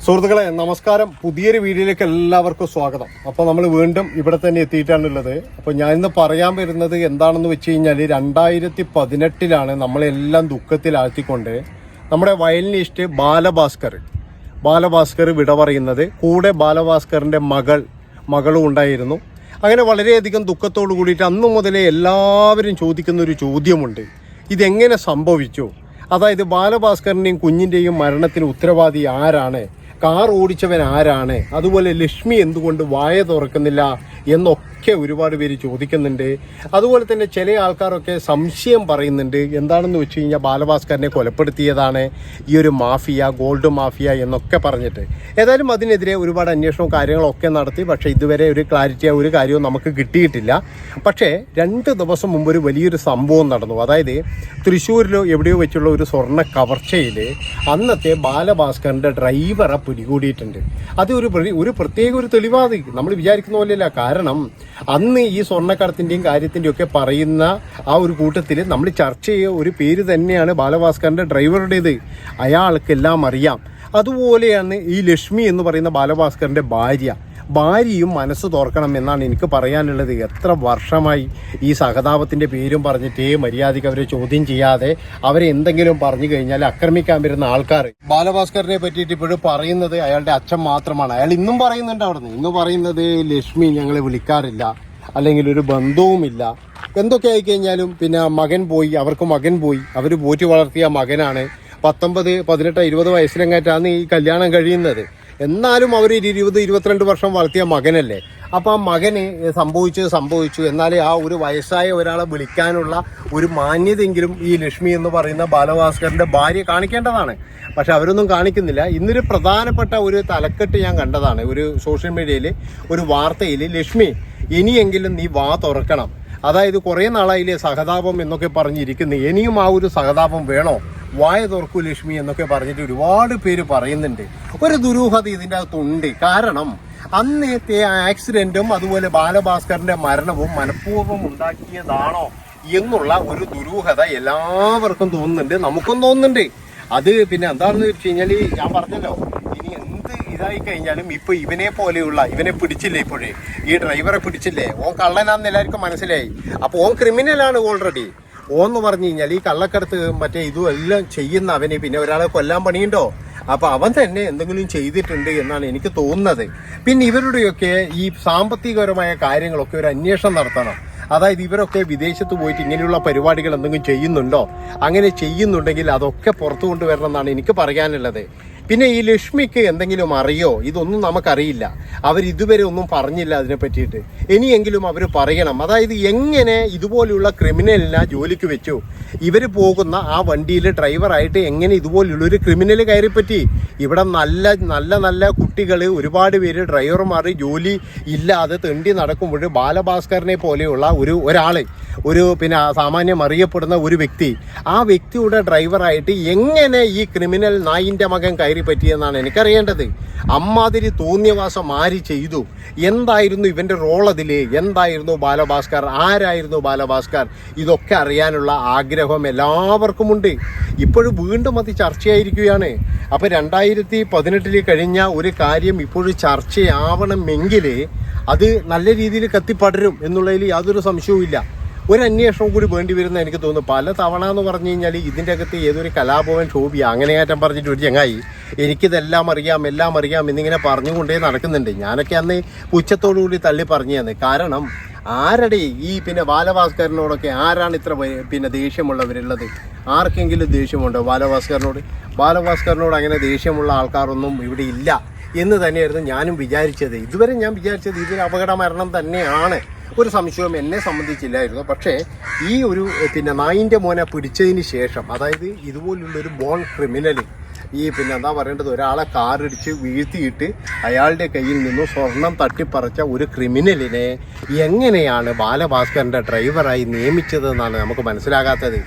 സുഹൃത്തുക്കളെ നമസ്കാരം. പുതിയൊരു വീഡിയോയിലേക്ക് എല്ലാവർക്കും സ്വാഗതം. അപ്പോൾ നമ്മൾ വീണ്ടും ഇവിടെ തന്നെ എത്തിയിട്ടാണുള്ളത്. അപ്പോൾ ഞാൻ ഇന്ന് പറയാൻ വരുന്നത് എന്താണെന്ന് വെച്ച് കഴിഞ്ഞാൽ 2018 നമ്മളെല്ലാം ദുഃഖത്തിലാഴ്ത്തിക്കൊണ്ട് നമ്മുടെ വയലിനിസ്റ്റ് ബാലഭാസ്കർ വിട പറയുന്നത്. കൂടെ ബാലഭാസ്കറിൻ്റെ മകളും ഉണ്ടായിരുന്നു. അങ്ങനെ വളരെയധികം ദുഃഖത്തോടു കൂടിയിട്ട് അന്നു മുതലേ എല്ലാവരും ചോദിക്കുന്ന ഒരു ചോദ്യമുണ്ട്, ഇതെങ്ങനെ സംഭവിച്ചു? അതായത് ബാലഭാസ്കറിൻ്റെയും കുഞ്ഞിൻ്റെയും മരണത്തിന് ഉത്തരവാദി ആരാണ്? കാർ ഓടിച്ചവൻ ആരാണ്? അതുപോലെ ലക്ഷ്മി എന്തുകൊണ്ട് വായ തുറക്കുന്നില്ല എന്നൊക്കെ ഒരുപാട് പേര് ചോദിക്കുന്നുണ്ട്. അതുപോലെ തന്നെ ചില ആൾക്കാരൊക്കെ സംശയം പറയുന്നുണ്ട്, എന്താണെന്ന് വെച്ച് കഴിഞ്ഞാൽ ബാലഭാസ്കറിനെ കൊലപ്പെടുത്തിയതാണ് ഈ ഒരു മാഫിയ, ഗോൾഡ് മാഫിയ എന്നൊക്കെ പറഞ്ഞിട്ട്. ഏതായാലും അതിനെതിരെ ഒരുപാട് അന്വേഷണവും കാര്യങ്ങളൊക്കെ നടത്തി. പക്ഷേ ഇതുവരെ ഒരു ക്ലാരിറ്റി ഒരു കാര്യവും നമുക്ക് കിട്ടിയിട്ടില്ല. പക്ഷേ 2 ദിവസം മുമ്പ് ഒരു വലിയൊരു സംഭവം നടന്നു. അതായത് തൃശ്ശൂരിലോ എവിടെയോ വെച്ചുള്ള ഒരു സ്വർണ്ണ കവർച്ചയിൽ അന്നത്തെ ബാലഭാസ്കറിൻ്റെ ഡ്രൈവറെ പിടികൂടിയിട്ടുണ്ട്. അത് ഒരു പ്രത്യേക ഒരു തെളിവാണ്, നമ്മൾ വിചാരിക്കുന്ന പോലെയല്ല. കാരണം അന്ന് ഈ സ്വർണ്ണക്കടത്തിൻ്റെയും കാര്യത്തിൻ്റെയും ഒക്കെ പറയുന്ന ആ ഒരു കൂട്ടത്തിൽ നമ്മൾ ചർച്ച ചെയ്യുക ഒരു പേര് തന്നെയാണ് ബാലഭാസ്കറിൻ്റെ ഡ്രൈവറുടേത്. അയാൾക്കെല്ലാം അറിയാം. അതുപോലെയാണ് ഈ ലക്ഷ്മി എന്ന് പറയുന്ന ബാലഭാസ്കറിൻ്റെ ഭാര്യയും മനസ്സ് തുറക്കണം എന്നാണ് എനിക്ക് പറയാനുള്ളത്. എത്ര വർഷമായി ഈ സഹതാപത്തിൻ്റെ പേരും പറഞ്ഞിട്ട് മര്യാദയ്ക്ക് അവരെ ചോദ്യം ചെയ്യാതെ അവരെ എന്തെങ്കിലും പറഞ്ഞു കഴിഞ്ഞാൽ ആക്രമിക്കാൻ വരുന്ന ആൾക്കാർ ബാലഭാസ്കറിനെ പറ്റിയിട്ട് ഇപ്പോഴും പറയുന്നത് അയാളുടെ അച്ഛൻ മാത്രമാണ്. അയാൾ ഇന്നും പറയുന്നുണ്ട് അവിടുന്ന്. ഇന്ന് പറയുന്നത് ലക്ഷ്മി ഞങ്ങളെ വിളിക്കാറില്ല, അല്ലെങ്കിൽ ഒരു ബന്ധവുമില്ല, എന്തൊക്കെ ആയിക്കഴിഞ്ഞാലും. പിന്നെ അവർക്ക് മകൻ പോയി, അവർ പോറ്റി വളർത്തിയ മകനാണ്. 19, 18, 20 വയസ്സിലെങ്ങാറ്റാണ് ഈ കല്യാണം കഴിയുന്നത്. എന്നാലും അവർ 20-22 വർഷം വളർത്തിയ മകനല്ലേ. അപ്പം ആ മകന് സംഭവിച്ചു. എന്നാൽ ആ ഒരു വയസ്സായ ഒരാളെ വിളിക്കാനുള്ള ഒരു മാന്യതയെങ്കിലും ഈ ലക്ഷ്മി എന്ന് പറയുന്ന ബാലഭാസ്കറിൻ്റെ ഭാര്യ കാണിക്കേണ്ടതാണ്. പക്ഷെ അവരൊന്നും കാണിക്കുന്നില്ല. ഇന്നൊരു പ്രധാനപ്പെട്ട ഒരു തലക്കെട്ട് ഞാൻ കണ്ടതാണ് ഒരു സോഷ്യൽ മീഡിയയിൽ, ഒരു വാർത്തയിൽ. ലക്ഷ്മി, ഇനിയെങ്കിലും നീ വാ തുറക്കണം. അതായത് കുറേ നാളായില്ലേ സഹതാപം എന്നൊക്കെ പറഞ്ഞിരിക്കുന്നു. ഇനിയും ആ ഒരു സഹതാപം വേണോ? വായ തുറക്കൂ ലക്ഷ്മി എന്നൊക്കെ പറഞ്ഞിട്ട് ഒരുപാട് പേര് പറയുന്നുണ്ട്. ഒരു ദുരൂഹത ഇതിൻ്റെ അകത്തുണ്ട്. കാരണം അന്നത്തെ ആക്സിഡന്റും അതുപോലെ ബാലഭാസ്കറിന്റെ മരണവും മനഃപൂർവ്വം ഉണ്ടാക്കിയതാണോ എന്നുള്ള ഒരു ദുരൂഹത എല്ലാവർക്കും തോന്നുന്നുണ്ട്, നമുക്കും തോന്നുന്നുണ്ട്. അത് പിന്നെ എന്താണെന്ന് വെച്ച് കഴിഞ്ഞാൽ ഞാൻ പറഞ്ഞല്ലോ, ഇനി എന്ത് ഇതായി കഴിഞ്ഞാലും ഇപ്പൊ ഇവനെ പിടിച്ചില്ലേ, ഇപ്പോഴേ ഈ ഡ്രൈവറെ പിടിച്ചില്ലേ, ഓൻ കള്ളനാന്ന് എല്ലാവർക്കും മനസ്സിലായി. അപ്പോൾ ഓൻ ക്രിമിനലാണ് ഓൾറെഡി. ഓന്ന് പറഞ്ഞു കഴിഞ്ഞാൽ ഈ കള്ളക്കടത്ത് ഇതും എല്ലാം ചെയ്യുന്ന അവനെ പിന്നെ ഒരാളെ കൊല്ലാൻ പണിയുണ്ടോ? അപ്പൊ അവൻ തന്നെ എന്തെങ്കിലും ചെയ്തിട്ടുണ്ട് എന്നാണ് എനിക്ക് തോന്നുന്നത്. പിന്നെ ഇവരുടെയൊക്കെ ഈ സാമ്പത്തികപരമായ കാര്യങ്ങളൊക്കെ ഒരു അന്വേഷണം നടത്തണം. അതായത് ഇവരൊക്കെ വിദേശത്ത് പോയിട്ട് ഇങ്ങനെയുള്ള പരിപാടികൾ എന്തെങ്കിലും ചെയ്യുന്നുണ്ടോ? അങ്ങനെ ചെയ്യുന്നുണ്ടെങ്കിൽ അതൊക്കെ പുറത്തു കൊണ്ടുവരണം എന്നാണ് എനിക്ക് പറയാനുള്ളത്. പിന്നെ ഈ ലക്ഷ്മിക്ക് എന്തെങ്കിലും അറിയോ? ഇതൊന്നും നമുക്കറിയില്ല. അവരിതുവരെ ഒന്നും പറഞ്ഞില്ല അതിനെ പറ്റിയിട്ട്. ഇനിയെങ്കിലും അവർ പറയണം. അതായത് എങ്ങനെ ഇതുപോലെയുള്ള ക്രിമിനലിനെ ജോലിക്ക് വെച്ചു? ഇവർ പോകുന്ന ആ വണ്ടിയിൽ ഡ്രൈവറായിട്ട് എങ്ങനെ ഇതുപോലുള്ളൊരു ക്രിമിനൽ കയറിപ്പറ്റി? ഇവിടെ നല്ല കുട്ടികൾ ഒരുപാട് പേര് ഡ്രൈവർമാർ ജോലി ഇല്ലാതെ തെണ്ടി നടക്കുമ്പോൾ ബാലഭാസ്കറിനെ പോലെയുള്ള പിന്നെ സാമാന്യം അറിയപ്പെടുന്ന ഒരു വ്യക്തി, ആ വ്യക്തിയുടെ ഡ്രൈവറായിട്ട് എങ്ങനെ ഈ ക്രിമിനൽ നായിൻ്റെ മകൻ കയറി പറ്റിയെന്നാണ് എനിക്കറിയേണ്ടത്. അമ്മാതിരി തോന്നിയവാസം ആര് ചെയ്തു? എന്തായിരുന്നു ഇവൻ്റെ റോൾ അതിൽ? എന്തായിരുന്നു ബാലഭാസ്കർ? ആരായിരുന്നു ബാലഭാസ്കർ? ഇതൊക്കെ അറിയാനുള്ള ആഗ്രഹം എല്ലാവർക്കുമുണ്ട്. ഇപ്പോഴും വീണ്ടും അത് ചർച്ചയായിരിക്കുകയാണ്. അപ്പോൾ 2018 കഴിഞ്ഞ ഒരു കാര്യം ഇപ്പോഴും ചർച്ചയാവണമെങ്കിൽ അത് നല്ല രീതിയിൽ കത്തിപ്പടരും എന്നുള്ളതിൽ യാതൊരു സംശയവുമില്ല. ഒരു അന്വേഷണം കൂടി വേണ്ടി വരുന്ന എനിക്ക് തോന്നുന്നു. പല തവണ എന്ന് പറഞ്ഞു കഴിഞ്ഞാൽ ഇതിൻ്റെ അകത്ത് ഏതൊരു കലാഭവൻ ശോഭിയ അങ്ങനെയാറ്റം പറഞ്ഞിട്ട് ഒരു ചങ്ങായി എനിക്കിതെല്ലാം അറിയാം എന്നിങ്ങനെ പറഞ്ഞുകൊണ്ടേ നടക്കുന്നുണ്ട്. ഞാനൊക്കെ അന്ന് പുച്ഛത്തോടുകൂടി തള്ളി പറഞ്ഞു തന്നെ. കാരണം ആരുടെ ഈ പിന്നെ ബാലഭാസ്കറിനോടൊക്കെ ആരാണ് ഇത്ര പിന്നെ ദേഷ്യമുള്ളവരുള്ളത്? ആർക്കെങ്കിലും ദേഷ്യമുണ്ടോ ബാലഭാസ്കറിനോട്? അങ്ങനെ ദേഷ്യമുള്ള ആൾക്കാരൊന്നും ഇവിടെ ഇല്ല എന്ന് തന്നെയായിരുന്നു ഞാനും വിചാരിച്ചത്. ഇതുവരെ ഞാൻ വിചാരിച്ചത് ഇതൊരു അപകട മരണം തന്നെയാണ്. ഒരു സംശയവും എന്നെ സംബന്ധിച്ചില്ലായിരുന്നു. പക്ഷേ ഈ ഒരു പിന്നെ നായിൻ്റെ മോനെ പിടിച്ചതിന് ശേഷം, അതായത് ഇതുപോലുള്ളൊരു ബോൺ ക്രിമിനൽ, ഈ പിന്നെ എന്താ പറയേണ്ടത്, ഒരാളെ കാറിടിച്ച് വീഴ്ത്തിയിട്ട് അയാളുടെ കയ്യിൽ നിന്നും സ്വർണം തട്ടിപ്പറിച്ച ഒരു ക്രിമിനലിനെ എങ്ങനെയാണ് ബാലഭാസ്കറിൻ്റെ ഡ്രൈവറായി നിയമിച്ചതെന്നാണ് നമുക്ക് മനസ്സിലാകാത്തത്.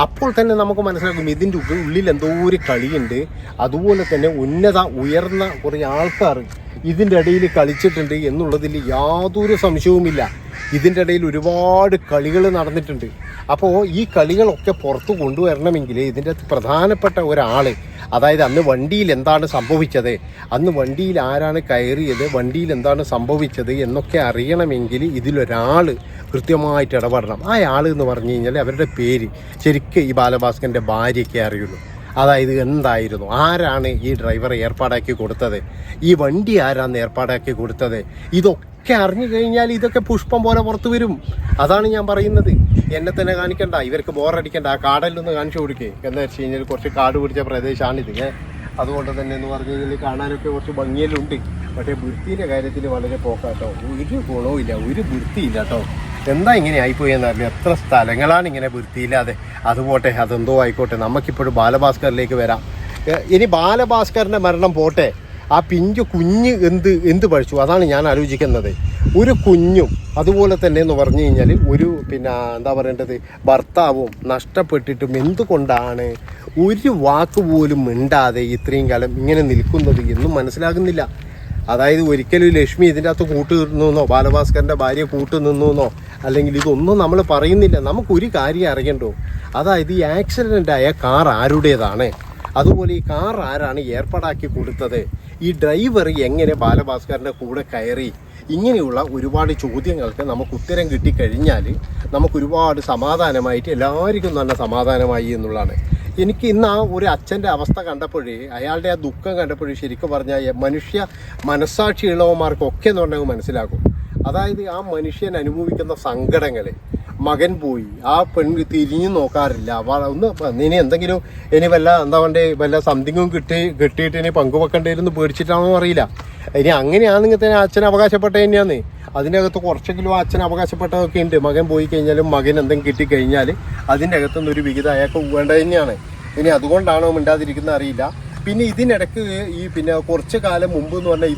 അപ്പോൾ തന്നെ നമുക്ക് മനസ്സിലാക്കും ഇതിൻ്റെ ഉള്ളിൽ എന്തോ ഒരു കളിയുണ്ട്. അതുപോലെ തന്നെ ഉയർന്ന കുറേ ആൾക്കാർ ഇതിൻ്റെ ഇടയിൽ കളിച്ചിട്ടുണ്ട് എന്നുള്ളതിൽ യാതൊരു സംശയവുമില്ല. ഇതിൻ്റെ ഇടയിൽ ഒരുപാട് കളികൾ നടന്നിട്ടുണ്ട്. അപ്പോൾ ഈ കളികളൊക്കെ പുറത്തു കൊണ്ടുവരണമെങ്കിൽ ഇതിൻ്റെ പ്രധാനപ്പെട്ട ഒരാൾ, അതായത് അന്ന് വണ്ടിയിൽ എന്താണ് സംഭവിച്ചത്, അന്ന് വണ്ടിയിൽ ആരാണ് കയറിയത്, വണ്ടിയിൽ എന്താണ് സംഭവിച്ചത് എന്നൊക്കെ അറിയണമെങ്കിൽ ഇതിലൊരാൾ കൃത്യമായിട്ട് ഇടപെടണം. ആ ആൾ എന്ന് പറഞ്ഞു കഴിഞ്ഞാൽ അവരുടെ പേര് ശരിക്കും ഈ ബാലഭാസ്കറിൻ്റെ ഭാര്യയ്ക്കേ അറിയുള്ളൂ. അതായത് എന്തായിരുന്നു, ആരാണ് ഈ ഡ്രൈവറെ ഏർപ്പാടാക്കി കൊടുത്തത്, ഈ വണ്ടി ആരാണ് ഏർപ്പാടാക്കി കൊടുത്തത്, ഇതൊക്കെ അറിഞ്ഞു കഴിഞ്ഞാൽ ഇതൊക്കെ പുഷ്പം പോലെ പുറത്തു വരും. അതാണ് ഞാൻ പറയുന്നത്. എന്നെ തന്നെ കാണിക്കണ്ട, ഇവർക്ക് ബോറടിക്കണ്ട, ആ കാടല്ലൊന്ന് കാണിച്ചു കൊടുക്കേ. എന്താ വെച്ച് കഴിഞ്ഞാൽ കുറച്ച് കാട് പിടിച്ച പ്രദേശമാണിത്. അതുകൊണ്ട് തന്നെ എന്ന് പറഞ്ഞു കഴിഞ്ഞാൽ കാണാനൊക്കെ കുറച്ച് ഭംഗിയെല്ലുണ്ട്. പക്ഷേ വൃത്തിയുടെ കാര്യത്തിൽ വളരെ പോക്കാട്ടോ, ഒരു ഗുണവും ഇല്ല, ഒരു വൃത്തിയില്ല കേട്ടോ. എന്താ ഇങ്ങനെ ആയിപ്പോയെന്ന് അറിയില്ല. എത്ര സ്ഥലങ്ങളാണ് ഇങ്ങനെ വൃത്തിയില്ലാതെ. അതുപോട്ടെ, അതെന്തോ ആയിക്കോട്ടെ. നമുക്കിപ്പോഴും ബാലഭാസ്കറിലേക്ക് വരാം. ഇനി ബാലഭാസ്കറിൻ്റെ മരണം പോട്ടെ, ആ പിഞ്ചു കുഞ്ഞ് എന്ത് പഴിച്ചു, അതാണ് ഞാൻ ആലോചിക്കുന്നത്. ഒരു കുഞ്ഞും അതുപോലെ തന്നെ എന്ന് പറഞ്ഞു കഴിഞ്ഞാൽ ഒരു എന്താ പറയേണ്ടത്, ഭർത്താവും നഷ്ടപ്പെട്ടിട്ടും എന്തുകൊണ്ടാണ് ഒരു വാക്ക് പോലും മിണ്ടാതെ ഇത്രയും കാലം ഇങ്ങനെ നിൽക്കുന്നത് എന്നും മനസ്സിലാകുന്നില്ല. അതായത് ഒരിക്കലും ലക്ഷ്മി ഇതിൻ്റെ അകത്ത് കൂട്ടുനിന്നോ, ബാലഭാസ്കറിൻ്റെ ഭാര്യ കൂട്ടുനിന്നോ, അല്ലെങ്കിൽ ഇതൊന്നും നമ്മൾ പറയുന്നില്ല. നമുക്കൊരു കാര്യം അറിയണ്ടോ, അതായത് ഈ ആക്സിഡൻ്റായ കാർ ആരുടേതാണ്, അതുപോലെ ഈ കാർ ആരാണ് ഏർപ്പാടാക്കി കൊടുത്തത്, ഈ ഡ്രൈവർ എങ്ങനെ ബാലഭാസ്കറിൻ്റെ കൂടെ കയറി, ഇങ്ങനെയുള്ള ഒരുപാട് ചോദ്യങ്ങൾക്ക് നമുക്ക് ഉത്തരം കിട്ടിക്കഴിഞ്ഞാൽ നമുക്കൊരുപാട് സമാധാനമായിട്ട് എല്ലാവർക്കും തന്നെ സമാധാനമായി എന്നുള്ളതാണ്. എനിക്ക് ഇന്ന് ആ ഒരു അച്ഛൻ്റെ അവസ്ഥ കണ്ടപ്പോഴേ, അയാളുടെ ആ ദുഃഖം കണ്ടപ്പോഴേ ശരിക്കും പറഞ്ഞാൽ മനുഷ്യ മനസ്സാക്ഷിയുള്ളവന്മാർക്കൊക്കെ എന്ന് പറഞ്ഞാൽ മനസ്സിലാക്കും. അതായത് ആ മനുഷ്യൻ അനുഭവിക്കുന്ന സങ്കടങ്ങൾ, മകൻ പോയി, ആ പെണ്ണ് തിരിഞ്ഞു നോക്കാറില്ല, ഇനി എന്തെങ്കിലും ഇനി വല്ല സംതിങ്ങും കിട്ടിയിട്ട് ഇനി പങ്കുവെക്കേണ്ടിയിരുന്നു പേടിച്ചിട്ടാണോ അറിയില്ല. ഇനി അങ്ങനെയാണെങ്കിൽ തന്നെ അച്ഛൻ അവകാശപ്പെട്ട തന്നെയാണ്. അതിൻ്റെ കുറച്ചെങ്കിലും അച്ഛൻ അവകാശപ്പെട്ടതൊക്കെ ഉണ്ട്. മകൻ പോയി കഴിഞ്ഞാലും മകൻ എന്തെങ്കിലും കിട്ടിക്കഴിഞ്ഞാൽ അതിൻ്റെ അകത്തുനിന്ന് ഒരു വിഹിതം അയാൾക്ക് വേണ്ടത് തന്നെയാണ്. ഇനി അതുകൊണ്ടാണോ മിണ്ടാതിരിക്കുന്നത് അറിയില്ല. പിന്നെ ഇതിനിടയ്ക്ക് കുറച്ച് കാലം മുമ്പ് എന്ന് പറഞ്ഞാൽ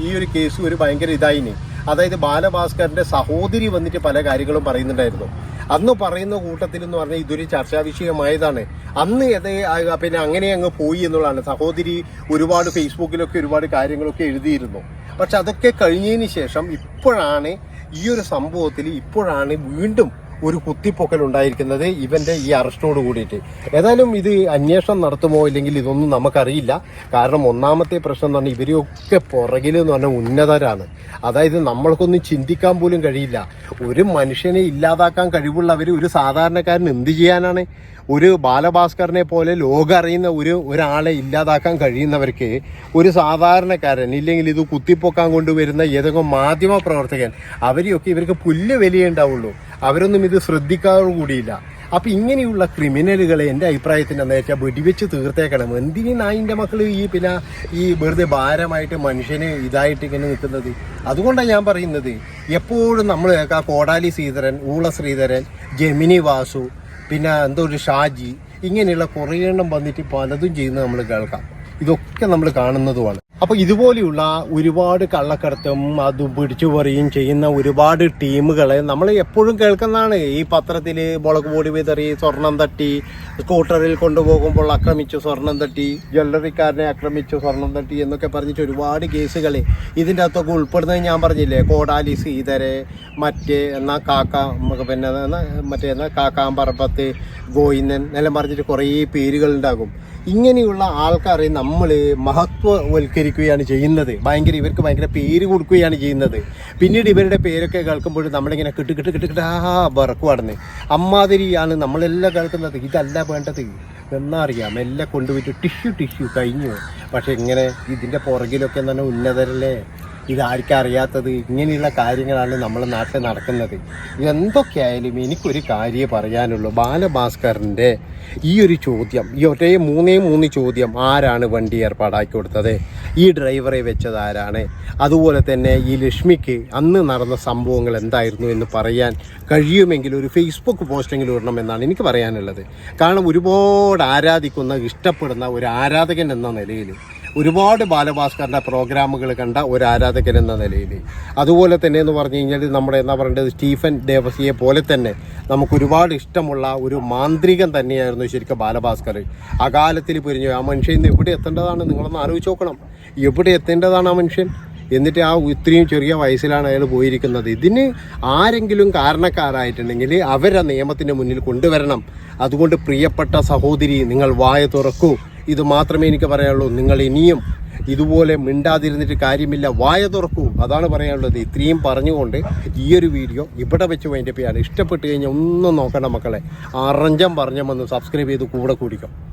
ഈ ഒരു കേസ് ഒരു ഭയങ്കര ഇതായിന്. അതായത് ബാലഭാസ്കറിൻ്റെ സഹോദരി വന്നിട്ട് പല കാര്യങ്ങളും പറയുന്നുണ്ടായിരുന്നു. അന്ന് പറയുന്ന കൂട്ടത്തിൽ എന്ന് പറഞ്ഞാൽ ഇതൊരു ചർച്ചാ വിഷയമായതാണ്. അന്ന് അങ്ങനെ അങ്ങ് പോയി എന്നുള്ളതാണ്. സഹോദരി ഒരുപാട് ഫേസ്ബുക്കിലൊക്കെ ഒരുപാട് കാര്യങ്ങളൊക്കെ എഴുതിയിരുന്നു. പക്ഷെ അതൊക്കെ കഴിഞ്ഞതിന് ശേഷം ഇപ്പോഴാണ് ഈ ഒരു സംഭവത്തിൽ വീണ്ടും ഒരു കുത്തിപ്പൊക്കൽ ഉണ്ടായിരിക്കുന്നത് ഇവൻ്റെ ഈ അറസ്റ്റോട് കൂടിയിട്ട്. ഏതായാലും ഇത് അന്വേഷണം നടത്തുമോ ഇല്ലെങ്കിൽ ഇതൊന്നും നമുക്കറിയില്ല. കാരണം ഒന്നാമത്തെ പ്രശ്നം എന്ന് പറഞ്ഞാൽ ഇവരൊക്കെ പുറകിൽ എന്ന് പറഞ്ഞാൽ ഉന്നതരാണ്. അതായത് നമ്മൾക്കൊന്നും ചിന്തിക്കാൻ പോലും കഴിയില്ല. ഒരു മനുഷ്യനെ ഇല്ലാതാക്കാൻ കഴിവുള്ളവർ ഒരു സാധാരണക്കാരൻ എന്ത് ചെയ്യാനാണ്? ഒരു ബാലഭാസ്കറിനെ പോലെ ലോകം അറിയുന്ന ഒരാളെ ഇല്ലാതാക്കാൻ കഴിയുന്നവർക്ക് ഒരു സാധാരണക്കാരൻ ഇല്ലെങ്കിൽ ഇത് കുത്തിപ്പൊക്കാൻ കൊണ്ടുവരുന്ന ഏതെങ്കിലും മാധ്യമ പ്രവർത്തകൻ അവരെയൊക്കെ ഇവർക്ക് പുല്ല് വിലയുണ്ടാവുള്ളൂ. അവരൊന്നും ഇത് ശ്രദ്ധിക്കാറ് കൂടിയില്ല. അപ്പം ഇങ്ങനെയുള്ള ക്രിമിനലുകളെ എൻ്റെ അഭിപ്രായത്തിന് എന്താ വെച്ചാൽ വെടിവെച്ച് തീർത്തേക്കണം. എന്തിനു നായിൻ്റെ മക്കൾ ഈ വെറുതെ ഭാരമായിട്ട് മനുഷ്യന് ഇതായിട്ട് ഇങ്ങനെ നിൽക്കുന്നത്? അതുകൊണ്ടാണ് ഞാൻ പറയുന്നത്, എപ്പോഴും നമ്മൾ കേൾക്കാം കോടാലി ശ്രീധരൻ, ഊള ശ്രീധരൻ, ജെമിനി വാസു, പിന്നെ ഒരു ഷാജി, ഇങ്ങനെയുള്ള കുറേ എണ്ണം വന്നിട്ട് പലതും ചെയ്യുന്നത് നമ്മൾ കേൾക്കാം. ഇതൊക്കെ നമ്മൾ കാണുന്നതുമാണ്. അപ്പോൾ ഇതുപോലെയുള്ള ഒരുപാട് കള്ളക്കടത്തും അതും പിടിച്ചു പറിയും ചെയ്യുന്ന ഒരുപാട് ടീമുകളെ നമ്മൾ എപ്പോഴും കേൾക്കുന്നതാണ്. ഈ പത്രത്തിൽ മുളക് പൊടി വിതറി, സ്വർണം തട്ടി, സ്കൂട്ടറിൽ കൊണ്ടുപോകുമ്പോൾ ആക്രമിച്ചു, സ്വർണം തട്ടി, ജ്വല്ലറിക്കാരനെ ആക്രമിച്ചു, സ്വർണം തട്ടി എന്നൊക്കെ പറഞ്ഞിട്ട് ഒരുപാട് കേസുകൾ ഇതിൻ്റെ അകത്തൊക്കെ ഉൾപ്പെടുന്നത് ഞാൻ പറഞ്ഞില്ലേ. കോടാലി ശ്രീധരെ, കാക്കാമ്പറമ്പത്ത് ഗോയിന്നൻ എല്ലാം പറഞ്ഞിട്ട് കുറേ പേരുകളുണ്ടാകും. ഇങ്ങനെയുള്ള ആൾക്കാരെ നമ്മൾ മഹത്വവൽക്കരിക്കുകയാണ് ചെയ്യുന്നത്. ഇവർക്ക് ഭയങ്കര പേര് കൊടുക്കുകയാണ് ചെയ്യുന്നത്. പിന്നീട് ഇവരുടെ പേരൊക്കെ കേൾക്കുമ്പോൾ നമ്മളിങ്ങനെ കിട്ട് വിറക്കുവാടുന്നത്. അമ്മാതിരിയാണ് നമ്മളെല്ലാം കേൾക്കുന്നത്. ഇതല്ല വേണ്ടത് എന്നറിയാം. എല്ലാം കൊണ്ടുപോയിട്ട് ടിഷ്യൂ കഴിഞ്ഞു. പക്ഷെ ഇങ്ങനെ ഇതിൻ്റെ പുറകിലൊക്കെ തന്നെ ഉന്നതരല്ലേ, ഇതാർക്കും അറിയാത്തത്. ഇങ്ങനെയുള്ള കാര്യങ്ങളാണ് നമ്മളെ നാട്ടിൽ നടക്കുന്നത്. എന്തൊക്കെയായാലും എനിക്കൊരു കാര്യം പറയാനുള്ളൂ. ബാലഭാസ്കറിൻ്റെ ഈ ഒരു ചോദ്യം, ഈ ഒരേ മൂന്ന് ചോദ്യം, ആരാണ് വണ്ടി ഏർപ്പാടാക്കി കൊടുത്തത്, ഈ ഡ്രൈവറെ വെച്ചത് ആരാണ്, അതുപോലെ തന്നെ ഈ ലക്ഷ്മിക്ക് അന്ന് നടന്ന സംഭവങ്ങൾ എന്തായിരുന്നു എന്ന് പറയാൻ കഴിയുമെങ്കിൽ ഒരു ഫേസ്ബുക്ക് പോസ്റ്റെങ്കിലും ഇടണമെന്നാണ് എനിക്ക് പറയാനുള്ളത്. കാരണം ഒരുപാട് ആരാധിക്കുന്ന, ഇഷ്ടപ്പെടുന്ന ഒരു ആരാധകൻ എന്ന നിലയിൽ, ഒരുപാട് ബാലഭാസ്കറിൻ്റെ പ്രോഗ്രാമുകൾ കണ്ട ഒരു ആരാധകൻ എന്ന നിലയിൽ, അതുപോലെ തന്നെ എന്ന് പറഞ്ഞു കഴിഞ്ഞാൽ നമ്മുടെ സ്റ്റീഫൻ ദേവസിയെ പോലെ തന്നെ നമുക്കൊരുപാട് ഇഷ്ടമുള്ള ഒരു മാന്ത്രികൻ തന്നെയായിരുന്നു ശരിക്കും ബാലഭാസ്കർ. അകാലത്തിൽ പിരിഞ്ഞു. ആ മനുഷ്യൻ ഇന്ന് എവിടെ എത്തേണ്ടതാണ് നിങ്ങളൊന്ന് ആലോചിച്ച് നോക്കണം. എവിടെ എത്തേണ്ടതാണ് ആ മനുഷ്യൻ? എന്നിട്ട് ഇത്രയും ചെറിയ വയസ്സിലാണ് അയാൾ പോയിരിക്കുന്നത്. ഇതിന് ആരെങ്കിലും കാരണക്കാരായിട്ടുണ്ടെങ്കിൽ അവരെ നിയമത്തിൻ്റെ മുന്നിൽ കൊണ്ടുവരണം. അതുകൊണ്ട് പ്രിയപ്പെട്ട സഹോദരി, നിങ്ങൾ വായ തുറക്കൂ. ഇത് മാത്രമേ എനിക്ക് പറയാനുള്ളൂ. നിങ്ങൾ ഇനിയും ഇതുപോലെ മിണ്ടാതിരുന്നിട്ട് കാര്യമില്ല, വായ തുറക്കൂ, അതാണ് പറയാനുള്ളത്. ഇത്രയും പറഞ്ഞുകൊണ്ട് ഈ ഒരു വീഡിയോ ഇവിടെ വെച്ച് വൈൻഡപ്പ് ചെയ്യാണ്. ഇഷ്ടപ്പെട്ട് കഴിഞ്ഞാൽ ഒന്നും നോക്കണ്ട മക്കളെ, അറഞ്ചം പറഞ്ഞം വന്ന് സബ്സ്ക്രൈബ് ചെയ്ത് കൂടെ കൂടിക്കും.